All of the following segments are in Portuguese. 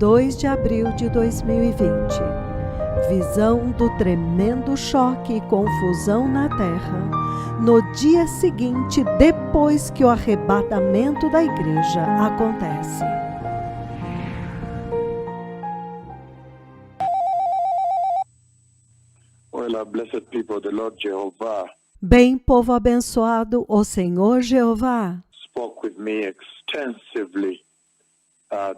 2 de abril de 2020. Visão do tremendo choque e confusão na terra, no dia seguinte depois que o arrebatamento da igreja acontece. Well, blessed people, the Lord Jehovah Bem, povo abençoado, o Senhor Jeová spoke with me extensively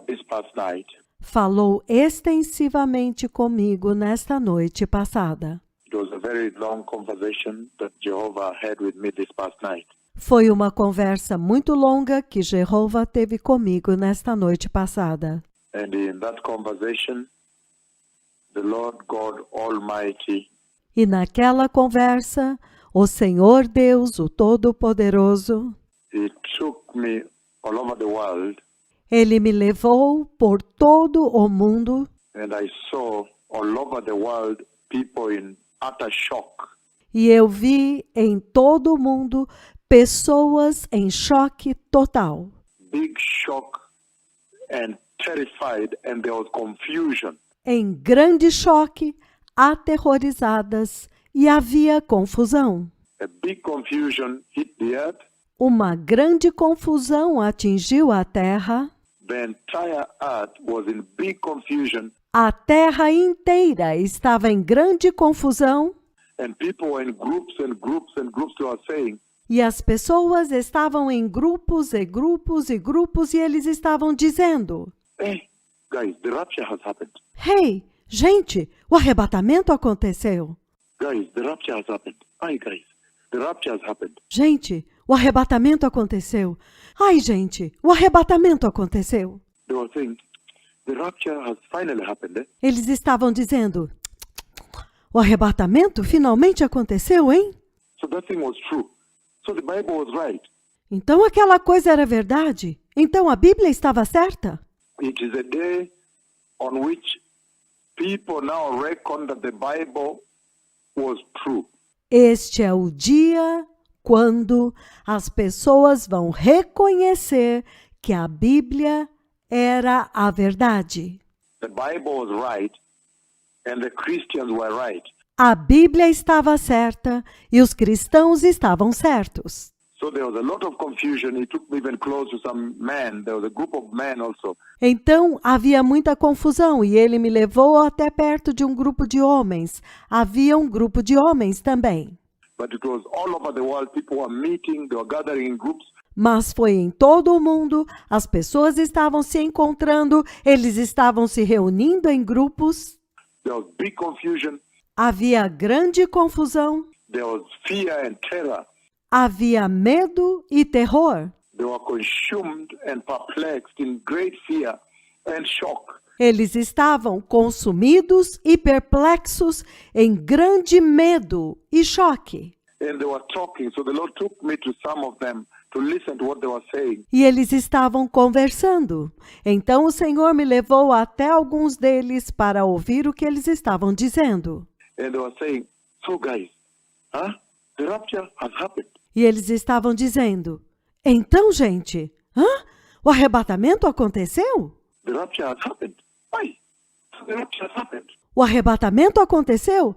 this past night. falou extensivamente comigo nesta noite passada. It was a very long conversation that Jehovah had with me this past night. Foi uma conversa muito longa que Jeová teve comigo nesta noite passada. And in that conversation, the Lord God Almighty E naquela conversa, o Senhor Deus, o Todo-Poderoso, He took me all over the world, Ele me levou por todo o mundo and I saw all over the world people in utter shock. e eu vi em todo o mundo pessoas em choque total. Big shock and terrified, and there was confusion. Em grande choque, aterrorizadas e havia confusão. A big confusion hit the earth. Uma grande confusão atingiu a terra. The entire earth was in big confusion, A terra inteira estava em grande confusão and people were in groups and groups and groups who are saying, e as pessoas estavam em grupos e grupos e grupos e eles estavam dizendo: hey, guys, the rapture has happened. Hey, gente, o arrebatamento aconteceu. Guys, the rapture has happened. Hi, guys, the rapture has happened. Gente, o arrebatamento aconteceu. Ai, gente, o arrebatamento aconteceu. They were saying, the rapture has finally happened. Eh? Eles estavam dizendo: o arrebatamento finalmente aconteceu, hein? So that thing was true. So the Bible was right. Então aquela coisa era verdade? Então a Bíblia estava certa? It is a day on which people now reckon that the Bible was true. Este é o dia quando as pessoas vão reconhecer que a Bíblia era a verdade. The Bible was right, and the Christians were right. A Bíblia estava certa e os cristãos estavam certos. So there was a lot of confusion. He took me even close to some men. There was a group of men also. Então havia muita confusão e ele me levou até perto de um grupo de homens. Havia um grupo de homens também. But it was all over the world. People were meeting. They were gathering in groups. Mas foi em todo o mundo, as pessoas estavam se encontrando, eles estavam se reunindo em grupos. There was big confusion. Havia grande confusão, There was fear and terror. havia medo e terror. They were consumed and perplexed in great fear and shock. Eles estavam consumidos e perplexos em grande medo e choque. And they were talking. So the Lord took me to some of them to listen to what they were saying. E eles estavam conversando. Então o Senhor me levou até alguns deles para ouvir o que eles estavam dizendo. And they were saying, so guys, the rapture has happened. E eles estavam dizendo: então, gente, o arrebatamento aconteceu? The rapture has happened. Why? So the rapture has happened. O arrebatamento aconteceu?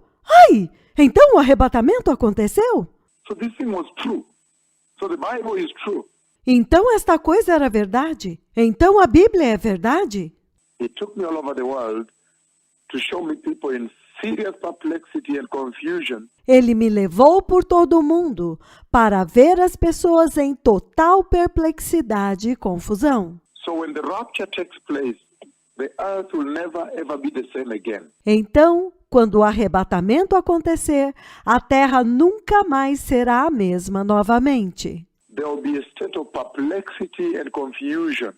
Ai, então o arrebatamento aconteceu? So this thing was true. So the Bible is true. Então esta coisa era verdade? Então a Bíblia é verdade? He took me all over the world to show me people in serious perplexity and confusion. Ele me levou por todo o mundo para ver as pessoas em total perplexidade e confusão. So when the rapture takes place, the earth will never ever be the same again. Então, quando o arrebatamento acontecer, a terra nunca mais será a mesma novamente. There will be a state of perplexity and confusion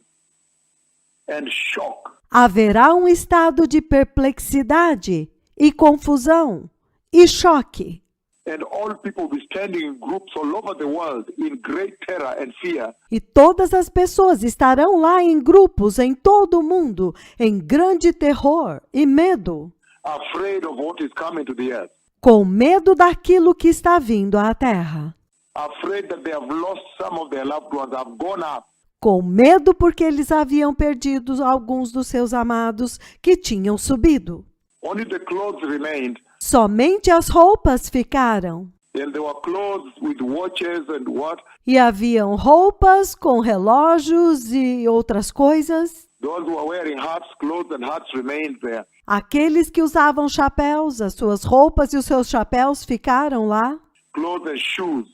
and shock. Haverá um estado de perplexidade e confusão e choque. And all people will be standing in groups all over the world in great terror and fear. E todas as pessoas estarão lá em grupos em todo o mundo, em grande terror e medo, Afraid of what is coming to the earth. com medo daquilo que está vindo à terra, Afraid that they have lost some of their loved ones, have gone up. com medo porque eles haviam perdido alguns dos seus amados que tinham subido. Only the clothes remained, Somente as roupas ficaram. and there were clothes with watches and what? E haviam roupas com relógios e outras coisas. Those who were wearing hats, clothes and hats remained there. Aqueles que usavam chapéus, as suas roupas e os seus chapéus ficaram lá. Clothes and shoes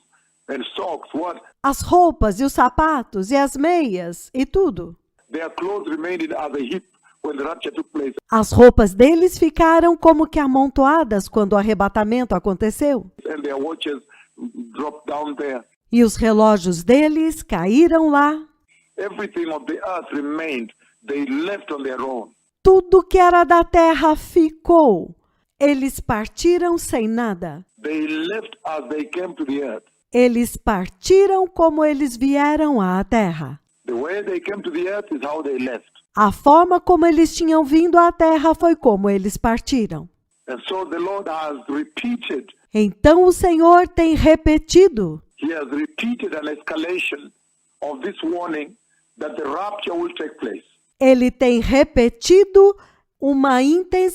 and socks, what? As roupas e os sapatos e as meias e tudo. Their clothes remained at the hip when the rapture took place. As roupas deles ficaram como que amontoadas quando o arrebatamento aconteceu. And their watches dropped down there. E os relógios deles caíram lá. Everything of the earth remained. They left on their own. Tudo que era da terra ficou. Eles partiram sem nada. They left as they came to the earth. Eles partiram como eles vieram à terra. The way they came to the earth is how they left. A forma como eles tinham vindo à terra foi como eles partiram. And so the Lord has repeated. Então o Senhor tem repetido. He has repeated an escalation of this warning that the rapture will take place. Ele tem repetido uma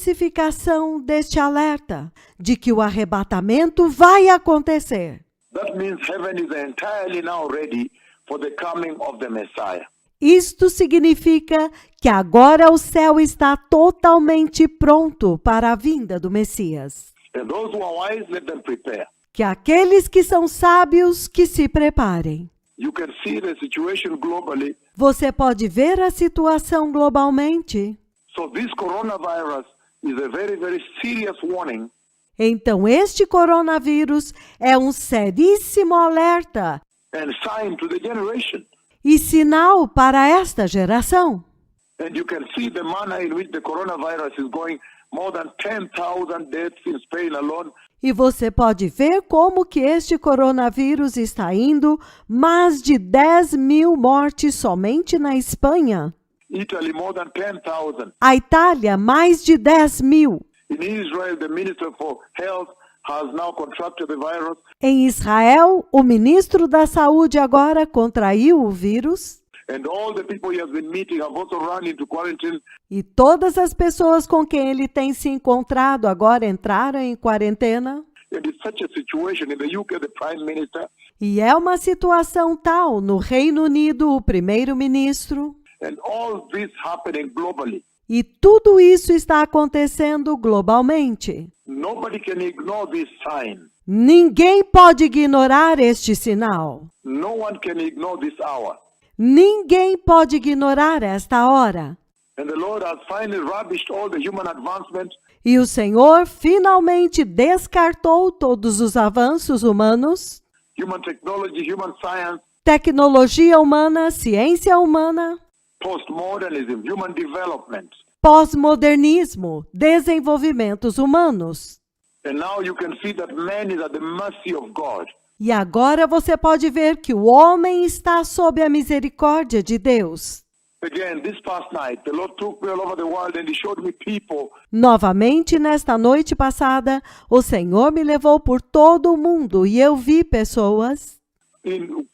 intensificação deste alerta de que o arrebatamento vai acontecer. That means heaven is entirely now ready for the coming of the Messiah. Isto significa que agora o céu está totalmente pronto para a vinda do Messias. And those who are wise, let them prepare. Que aqueles que são sábios, que se preparem. You can see the situation globally. Você pode ver a situação globalmente. So this coronavirus is a very, very serious warning. Então, este coronavírus é um seríssimo alerta And sign to the generation. e sinal para esta geração. And you can see the manner in which the coronavirus is going. More than 10,000 deaths in Spain alone. E você pode ver como que este coronavírus está indo, mais de 10.000 mortes somente na Espanha. Italy, more than 10,000. A Itália, mais de 10.000. In Israel, the Minister for Health has now contracted the virus. Em Israel, o ministro da Saúde agora contraiu o vírus. And all the people he has been meeting have also run into quarantine. E todas as pessoas com quem ele tem se encontrado agora entraram em quarentena. And it's such a situation in the UK, the Prime Minister, E é uma situação tal no Reino Unido, o primeiro-ministro. and all this happening globally. E tudo isso está acontecendo globalmente. Nobody can ignore this sign. Ninguém pode ignorar este sinal. No one can ignore this hour. Ninguém pode ignorar esta hora. And the Lord has finally rubbished all the human advancement. E o Senhor finalmente descartou todos os avanços humanos, Human technology, human science, tecnologia humana, ciência humana, postmodernism, human development. pós-modernismo, desenvolvimentos humanos. And now you can see that man is at the mercy of God. E agora você pode ver que o homem está sob a misericórdia de Deus. Again, this past night, the Lord took me all over the world and He showed me people. Novamente, nesta noite passada, o Senhor me levou por todo o mundo e eu vi pessoas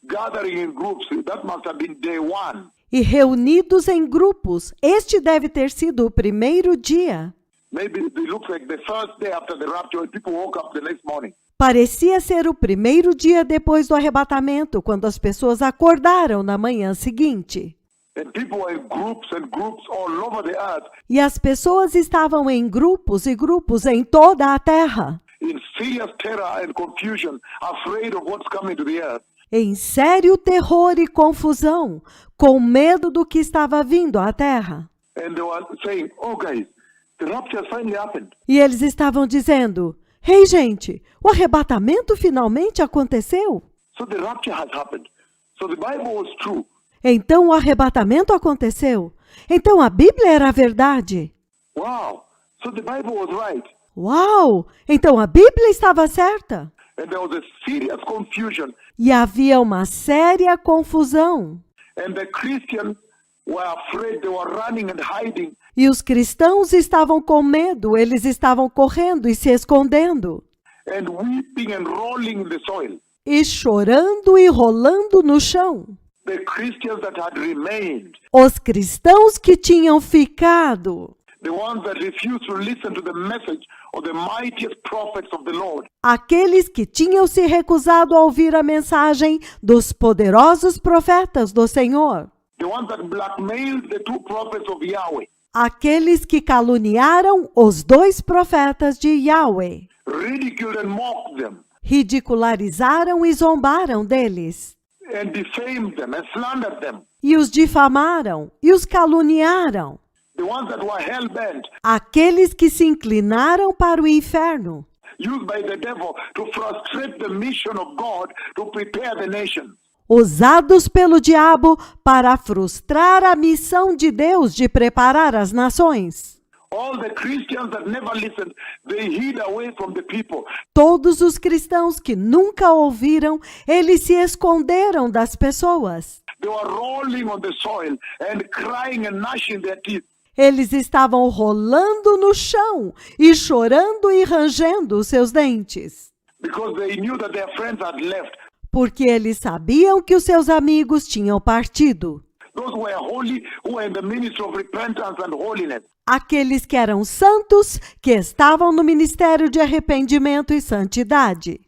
Gathering in groups. That must have been day one. e reunidos em grupos. Este deve ter sido o primeiro dia. Maybe it looks like the first day after the rapture when people woke up the next morning. Parecia ser o primeiro dia depois do arrebatamento, quando as pessoas acordaram na manhã seguinte. And people were in groups and groups all over the earth E as pessoas estavam em grupos e grupos em toda a terra, in serious terror and confusion, afraid of what's coming to the earth. em sério terror e confusão, com medo do que estava vindo à terra. And they were saying, oh guys, the rapture has finally happened. E eles estavam dizendo: "Ei, gente, o arrebatamento finalmente aconteceu?" So the rapture has happened. So the Bible was true. Então o arrebatamento aconteceu. Então a Bíblia era a verdade. Wow. So the Bible was right. Uau! Então a Bíblia estava certa. And there was a serious confusion. E havia uma séria confusão. And the Christians were afraid. They were running and hiding. E os cristãos estavam com medo, eles estavam correndo e se escondendo. And weeping and rolling in the soil. E chorando e rolando no chão. the Christians that had remained, Os cristãos que tinham ficado, the ones that refused to listen to the message of the mightiest prophets of the Lord, aqueles que tinham se recusado a ouvir a mensagem dos poderosos profetas do Senhor, the ones that blackmailed the two prophets of Yahweh, aqueles que caluniaram os 2 profetas de Yahweh, ridiculed and mocked them, ridicularizaram e zombaram deles, and defamed them and slandered them, e os difamaram e os caluniaram, the ones that were hell-bent, aqueles que se inclinaram para o inferno, used by the devil to frustrate the mission of God to prepare the nation. usados pelo diabo para frustrar a missão de Deus de preparar as nações. All the Christians that never listened, they hid away from the people. Todos os cristãos que nunca ouviram, eles se esconderam das pessoas. They were rolling on the soil and crying and gnashing their teeth. Eles estavam rolando no chão e chorando e rangendo os seus dentes, Because they knew that their friends had left. porque eles sabiam que os seus amigos tinham partido. Those who were holy, who were in the ministry of repentance and holiness. Aqueles que eram santos, que estavam no ministério de arrependimento e santidade,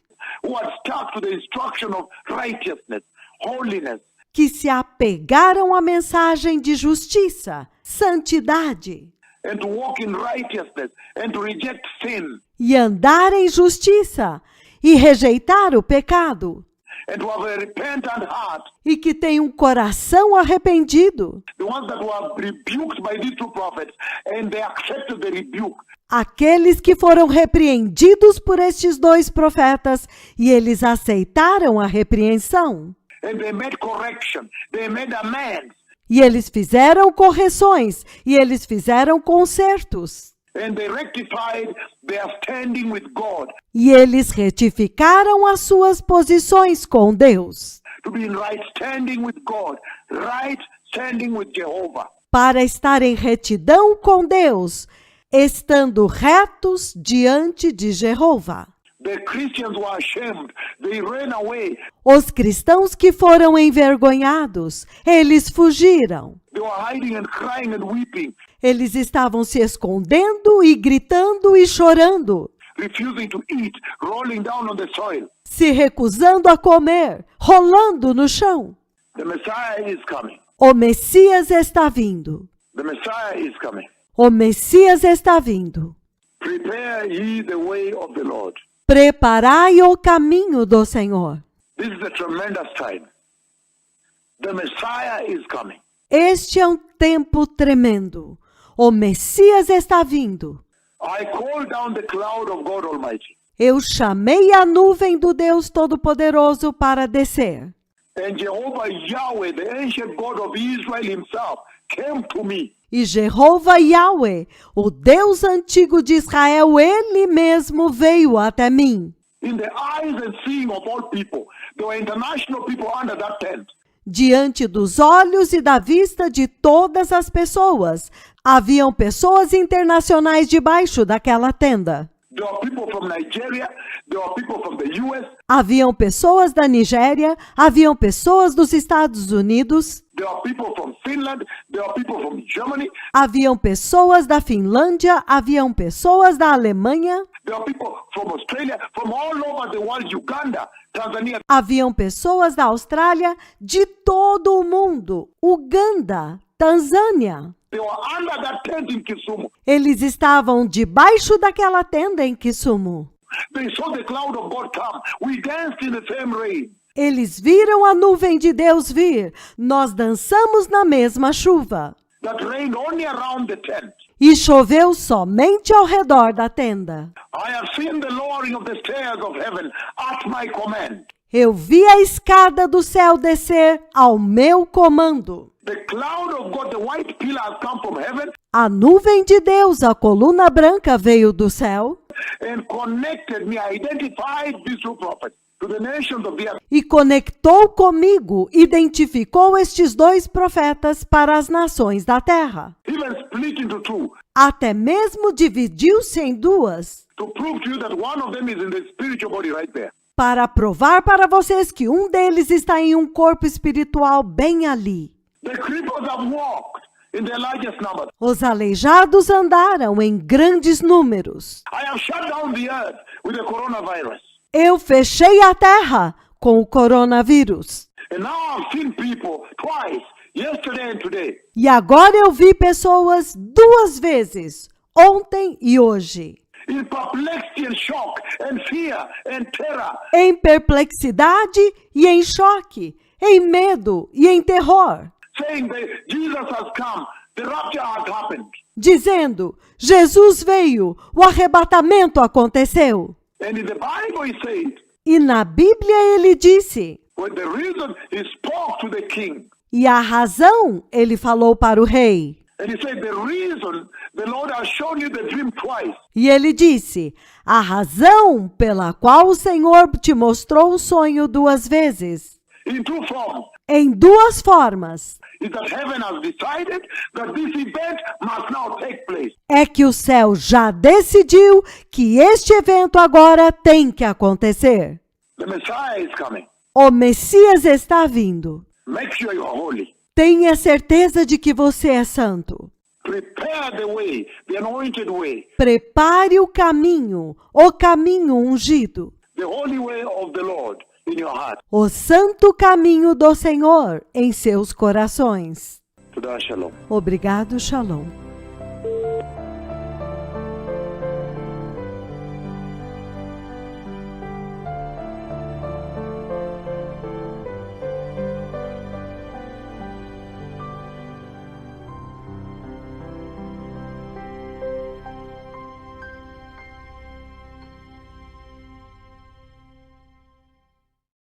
Who had stuck to the instruction of righteousness, holiness. que se apegaram à mensagem de justiça, santidade, And to walk in righteousness and to reject sin. e andar em justiça, e rejeitar o pecado, And to have a repentant heart. e que têm um coração arrependido. The ones that were rebuked by these two prophets and they accepted the rebuke. Aqueles que foram repreendidos por estes 2 profetas, e eles aceitaram a repreensão. And they made correction. They made amends. E eles fizeram correções, e eles fizeram consertos. And they rectified their standing with God. E eles retificaram as suas posições com Deus, To be in right standing with God. Right standing with Jehovah. para estar em retidão com Deus, estando retos diante de Jeová. The Christians were ashamed. They ran away. Os cristãos que foram envergonhados, eles fugiram. They were hiding and crying and weeping, Eles estavam se escondendo e gritando e chorando, refusing to eat, rolling down on the soil. se recusando a comer, rolando no chão. The Messiah is coming. O Messias está vindo. The Messiah is coming. O Messias está vindo. Prepare ye the way of the Lord. Preparai o caminho do Senhor. This is a tremendous time. The Messiah is coming. Este é um tempo tremendo. O Messias está vindo. I call down the cloud of God Almighty. Eu chamei a nuvem do Deus Todo-Poderoso para descer. And Jehovah Yahweh, the ancient God of Israel himself, came to me. E Jeová Yahweh, o Deus antigo de Israel, ele mesmo veio até mim. In the eyes and seeing of all people, there were international people under that tent. Diante dos olhos e da vista de todas as pessoas, haviam pessoas internacionais debaixo daquela tenda. There were people from Nigeria, there were people from the US, Haviam pessoas da Nigéria, haviam pessoas dos Estados Unidos, there were people from Finland, there were people from Germany, haviam pessoas da Finlândia, haviam pessoas da Alemanha, there were people from Australia, from all over the world, Uganda, Tanzania. haviam pessoas da Austrália, de todo o mundo, Uganda, Tanzânia. They were under that tent in Kisumu. Eles estavam debaixo daquela tenda em Kisumu. They saw the cloud of God come. We danced in the same rain. Eles viram a nuvem de Deus vir. Nós dançamos na mesma chuva. That rained only around the tent. E choveu somente ao redor da tenda. I have seen the lowering of the stairs of heaven at my command. Eu vi a escada do céu descer ao meu comando. The cloud of God, the white pillar has come from heaven A nuvem de Deus, a coluna branca, veio do céu and connected me, identified these two prophets to the nations of the earth. e conectou comigo, identificou estes 2 profetas para as nações da terra. Even split into two Até mesmo dividiu-se em 2, to prove to you that one of them is in the spiritual body right there. para provar para vocês que um deles está em um corpo espiritual bem ali. The cripples have walked in their largest numbers. Os aleijados andaram em grandes números. I have shut down the earth with the coronavirus. Eu fechei a terra com o coronavírus. And now I've seen people twice, yesterday and today. E agora eu vi pessoas 2 vezes, ontem e hoje, In perplexity and shock and fear and terror. em perplexidade e em choque, em medo e em terror, Saying that Jesus has come, the rapture has happened. dizendo: Jesus veio, o arrebatamento aconteceu. And in the Bible it says, E na Bíblia ele disse, well, the reason he spoke to the king, e a razão ele falou para o rei. and he said, the reason the Lord has shown you the dream twice E ele disse, a razão pela qual o Senhor te mostrou o sonho 2 vezes, in 2 forms em 2 formas, is that heaven has decided that this event must now take place. é que o céu já decidiu que este evento agora tem que acontecer. The Messiah is coming. O Messias está vindo. Make sure you are holy. Tenha certeza de que você é santo. Prepare the way, the anointed way, Prepare o caminho ungido, the holy way of the Lord in your heart. o santo caminho do Senhor em seus corações. To the Shalom. Obrigado, Shalom.